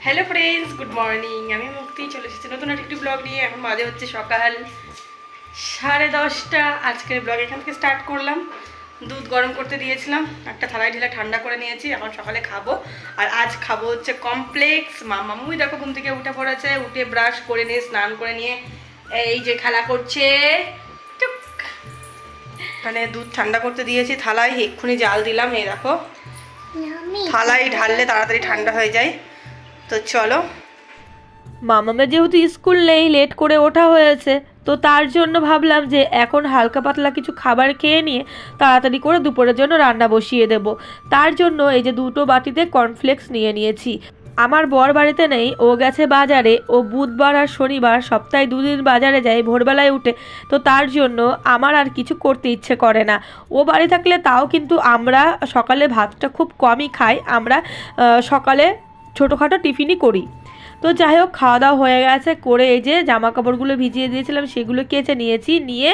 Hello friends, good morning. আমি মুক্তি চলে এসেছি নতুন একটি ব্লগ নিয়ে। এখন বাজে হচ্ছে সকাল 10:30। আজকের ব্লগ এখান থেকে স্টার্ট করলাম। দুধ গরম করতে দিয়েছিলাম, একটা থালায় ঢেলে ঠান্ডা করে নিয়েছি। এখন সকালে খাবো, আর আজ খাবো হচ্ছে কমপ্লেক্স। মাম্মামুই দেখো ঘুম থেকে উঠে পড়েছে, উঠে ব্রাশ করে নিয়ে স্নান করে নিয়ে এই যে খেলা করছে। টুক। এখানে দুধ ঠান্ডা করতে দিয়েছি থালায়, এক্ষুনি জাল দিলাম। এই দেখো, থালায় ঢাললে তাড়াতাড়ি ঠান্ডা হয়ে যায়। তো চলো। মামামের যেহেতু স্কুল নেই, লেট করে ওঠা হয়েছে, তো তার জন্য ভাবলাম যে এখন হালকা পাতলা কিছু খাবার খেয়ে নিয়ে তাড়াতাড়ি করে দুপুরের জন্য রান্না বসিয়ে দেব। তার জন্য এই যে দুটো বাটিতে কর্নফ্লেক্স নিয়ে নিয়েছি। আমার বর বাড়িতে নেই, ও গেছে বাজারে। ও বুধবার আর শনিবার সপ্তাহে 2 দিন বাজারে যায় ভোরবেলায় উঠে। তো তার জন্য আমার আর কিছু করতে ইচ্ছে করে না। ও বাড়ি থাকলে তাও কিন্তু আমরা সকালে ভাতটা খুব কমই খাই। আমরা সকালে ছোটোখাটো টিফিনই করি। তো যাই হোক, খাওয়া দাওয়া হয়ে গেছে, করে এই যে জামা কাপড়গুলো ভিজিয়ে দিয়েছিলাম সেগুলো কেচে নিয়েছি, নিয়ে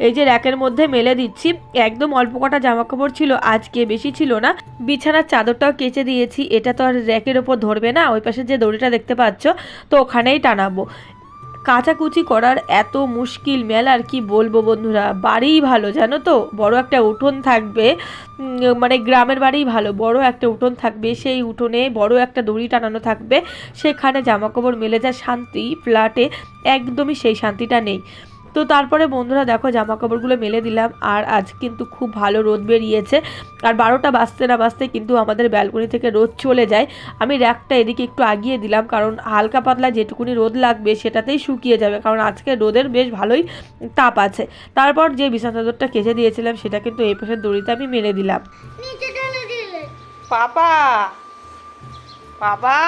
এই যে র্যাকের মধ্যে মেলে দিচ্ছি। একদম অল্প কটা জামা কাপড় ছিল আজকে, বেশি ছিল না। বিছানার চাদরটাও কেচে দিয়েছি, এটা তো আর র্যাকের ওপর ধরবে না, ওই পাশে যে দড়িটা দেখতে পাচ্ছ তো ওখানেই টানাবো। কাচাকুচি করার এত মুশকিল মেলার কি বলবো বন্ধুরা। বাড়িই ভালো জানো তো, বড় একটা উঠোন থাকবে, মানে গ্রামের বাড়িই ভালো, বড় একটা উঠোন থাকবে, সেই উঠোনে বড় একটা দড়ি টানানো থাকবে, সেখানে জামাকাপড় মেলে যা শান্তি, ফ্ল্যাটে একদমই সেই শান্তিটা নেই। তো তারপরে বন্ধুরা দেখো জামা কাপড়গুলো মেলে দিলাম, আর আজ কিন্তু খুব ভালো রোদ বেরিয়েছে। আর 12টা বাজতে না বাজতে কিন্তু আমাদের ব্যালকনি থেকে রোদ চলে যায়। আমি র্যাকটা এদিকে একটু আগিয়ে দিলাম, কারণ হালকা পাতলা যেটুকুনি রোদ লাগবে সেটাতেই শুকিয়ে যাবে, কারণ আজকে রোদের বেশ ভালোই তাপ আছে। তারপর যে বিছানা চাদরটা কেচে দিয়েছিলাম সেটা কিন্তু এই পাশের দড়িতে আমি মেলে দিলাম। পাপা, বাবা,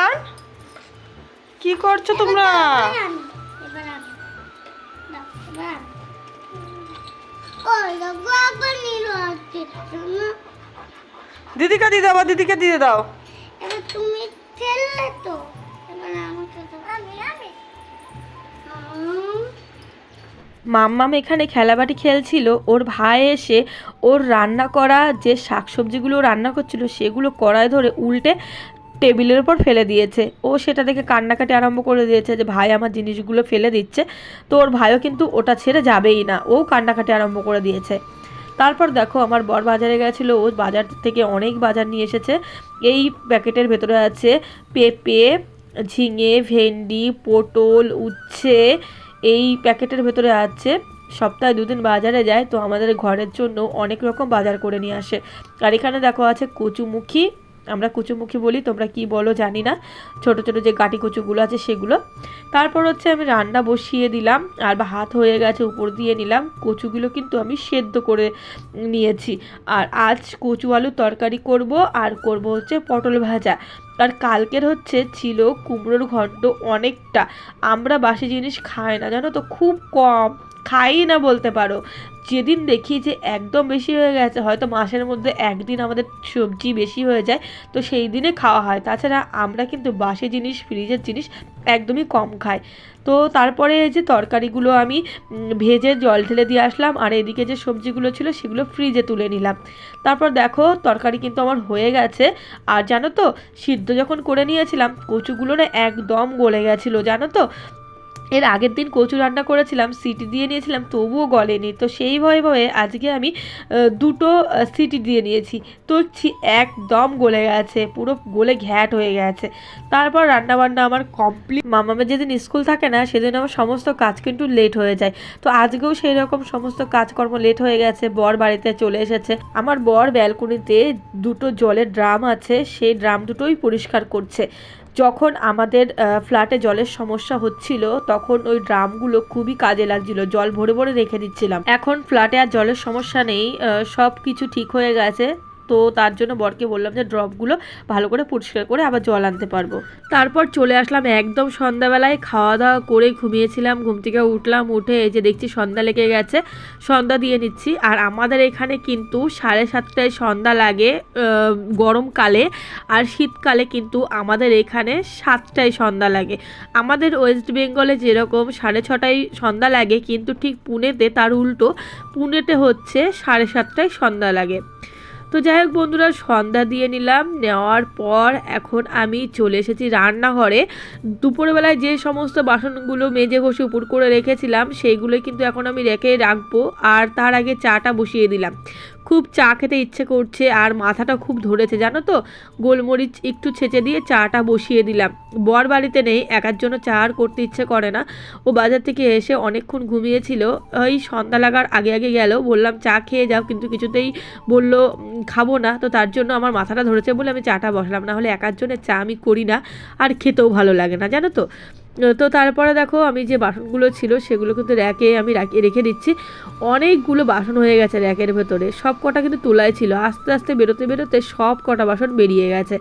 কি করছো তোমরা? দিদিকে দিয়ে দাও, দিদিকে দিয়ে দাও। তুমি খেললে তো, এবার আমাকে দাও। আমি মাম্মাম এখানে খেলাবাটি খেলছিল, ওর ভাই এসে ওর রান্না করা যে শাকসবজিগুলো রান্না করছিল সেগুলো কড়ায় ধরে উল্টে টেবিলের ওপর ফেলে দিয়েছে। ও সেটা দেখে কান্নাকাটি আরম্ভ করে দিয়েছে যে ভাই আমার জিনিসগুলো ফেলে দিচ্ছে। তো ওর ভাইও কিন্তু ওটা ছেড়ে যাবেই না, ও কান্নাকাটি আরম্ভ করে দিয়েছে। তারপর দেখো আমার বর বাজারে গেছিলো, ও বাজার থেকে অনেক বাজার নিয়ে এসেছে। এই প্যাকেটের ভেতরে আছে পেঁপে, ঝিঙে, ভেন্ডি, পটল, উচ্ছে। এই প্যাকেটের ভেতরে আছে। সপ্তাহে 2 দিন বাজারে যায়, তো আমাদের ঘরের জন্য অনেক রকম বাজার করে নিয়ে আসে। আর এখানে দেখো আছে কচুমুখী, আমরা কচুমুখী বলি, তোমরা কি বলো জানি না, ছোট ছোট যে গাটি কচুগুলো আছে সেগুলো। তারপর হচ্ছে আমি রান্না বসিয়ে দিলাম, আর ভাত হয়ে গেছে উপর দিয়ে নিলাম। কচুগুলো কিন্তু আমি সেদ্ধ করে নিয়েছি। আর আজ কচু আলুর তরকারি করব, আর করব হচ্ছে পটল ভাজা। আর কালকের হচ্ছে ছিল কুমড়োর ঘন্ট অনেকটা। আমরা বাসি জিনিস খাই না জানো তো, খুব কম খাই না বলতে পারো। যেদিন দেখি যে একদম বেশি হয়ে গেছে, হয়তো মাসের মধ্যে একদিন আমাদের সবজি বেশি হয়ে যায়, তো সেই দিনে খাওয়া হয়। তাছাড়া আমরা কিন্তু বাসি জিনিস, ফ্রিজের জিনিস একদমই কম খাই। তো তারপরে এই যে তরকারিগুলো আমি ভেজে জল ঢেলে দিয়ে আসলাম, আর এদিকে যে সবজিগুলো ছিল সেগুলো ফ্রিজে তুলে নিলাম। তারপর দেখো তরকারি কিন্তু আমার হয়ে গেছে। আর জানো তো, সিদ্ধ যখন করে নিয়েছিলাম কচুগুলো না একদম গলে গেছিলো জানো তো। এর আগের দিন কচু রান্না করেছিলাম, সিটি দিয়ে নিয়েছিলাম, তবুও গলেনি। তো সেই ভয়ে ভয়ে আজকে আমি 2টো সিটি দিয়ে নিয়েছি, তো একদম গলে গেছে, পুরো গলে ঘ্যাট হয়ে গেছে। তারপর রান্নাবান্না আমার কমপ্লিট। মামামের যেদিন স্কুল থাকে না সেদিন আমার সমস্ত কাজ কিন্তু লেট হয়ে যায়। তো আজকেও সেই রকম সমস্ত কাজকর্ম লেট হয়ে গেছে। বর বাড়িতে চলে এসেছে। আমার বর ব্যালকনিতে 2টো জলের ড্রাম আছে, সেই ড্রাম দুটোই পরিষ্কার করছে। যখন আমাদের ফ্ল্যাটে জলের সমস্যা হচ্ছিল তখন ওই ড্রামগুলো খুবই কাজে লাগছিল, জল ভরে ভরে রেখে দিচ্ছিলাম। এখন ফ্ল্যাটে আর জলের সমস্যা নেই, সব কিছু ঠিক হয়ে গেছে। তো তার জন্য বরকে বললাম যে ড্রপগুলো ভালো করে পরিষ্কার করে আবার জল আনতে পারবো। তারপর চলে আসলাম একদম সন্ধ্যাবেলায়, খাওয়া দাওয়া করে ঘুমিয়েছিলাম, ঘুম থেকে উঠলাম, উঠে এই যে দেখছি সন্ধ্যা লেগে গেছে, সন্ধ্যা দিয়ে নিচ্ছি। আর আমাদের এখানে কিন্তু 7:30টায় সন্ধ্যা লাগে গরমকালে, আর শীতকালে কিন্তু আমাদের এখানে 7টায় সন্ধ্যা লাগে। আমাদের ওয়েস্ট বেঙ্গলে যেরকম 6:30টায় সন্ধ্যা লাগে, কিন্তু ঠিক পুনেতে তার উল্টো, পুনেতে হচ্ছে 7:30টায় সন্ধ্যা লাগে। তো যাই হোক বন্ধুরা, সন্ধ্যা দিয়ে নিলাম, নেওয়ার পর এখন আমি চলে এসেছি রান্নাঘরে। দুপুরবেলায় যে সমস্ত বাসনগুলো মেজে ঘষে উপর করে রেখেছিলাম সেইগুলোই কিন্তু এখন আমি রেখে রাখবো। আর তার আগে চাটা বসিয়ে দিলাম। খুব চা খেতে ইচ্ছে করছে আর মাথাটা খুব ধরেছে জানো তো, গোলমরিচ একটু ছেঁচে দিয়ে চাটা বসিয়ে দিলাম। বর বাড়িতে নেই, একার জন্য চা আর করতে ইচ্ছে করে না। ও বাজার থেকে এসে অনেকক্ষণ ঘুমিয়েছিল, ওই সন্ধ্যা লাগার আগে আগে গেল। বললাম চা খেয়ে যাও, কিন্তু কিছুতেই বললো খাবো না। তো তার জন্য আমার মাথাটা ধরেছে বলে আমি চাটা বসলাম, না হলে একার জন্য চা আমি করি না, আর খেতেও ভালো লাগে না জানো তো। তো তারপরে দেখো আমি যে বাসনগুলো ছিল সেগুলো কিন্তু র্যাকে আমি রেখে দিচ্ছি। অনেকগুলো বাসন হয়ে গেছে র্যাকের ভেতরে, সব কটা কিন্তু তোলাই ছিল। আস্তে আস্তে বেরোতে বেরোতে সব কটা বাসন বেরিয়ে গেছে।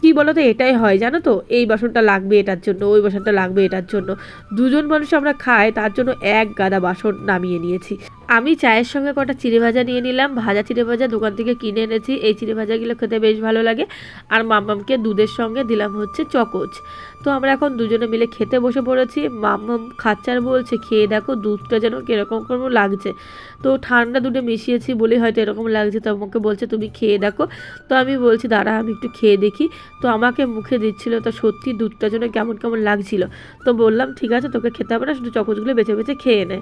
কি বলো তো, এটাই হয় জানো তো, এই বাসনটা লাগবে এটার জন্য, ওই বাসনটা লাগবে এটার জন্য। দুজন মানুষ আমরা খাই, তার জন্য এক গাদা বাসন নামিয়ে নিয়েছি। আমি চায়ের সঙ্গে কটা চিড়ে ভাজা নিয়ে নিলাম। ভাজা চিড়ে ভাজা দোকান থেকে কিনে এনেছি, এই চিড়ে ভাজাগুলো খেতে বেশ ভালো লাগে। আর মাম্মামকে দুধের সঙ্গে দিলাম হচ্ছে চকোচ। তো আমরা এখন দুজনে মিলে খেতে বসে পড়েছি। মাম্মাম খাচ্ছে আর বলছে খেয়ে দেখো দুধটা যেন কীরকম কোনো লাগছে। তো ঠান্ডা দুধে মিশিয়েছি বলেই হয়তো এরকম লাগছে। তো আমাকে বলছে তুমি খেয়ে দেখো। তো আমি বলছি দাঁড়া আমি একটু খেয়ে দেখি। তো আমাকে মুখে দিচ্ছিল, তো সত্যি দুধটা যেন কেমন কেমন লাগছিল। তো বললাম ঠিক আছে তোকে খেতে হবে না, শুধু চকোচগুলো বেছে বেছে খেয়ে নে।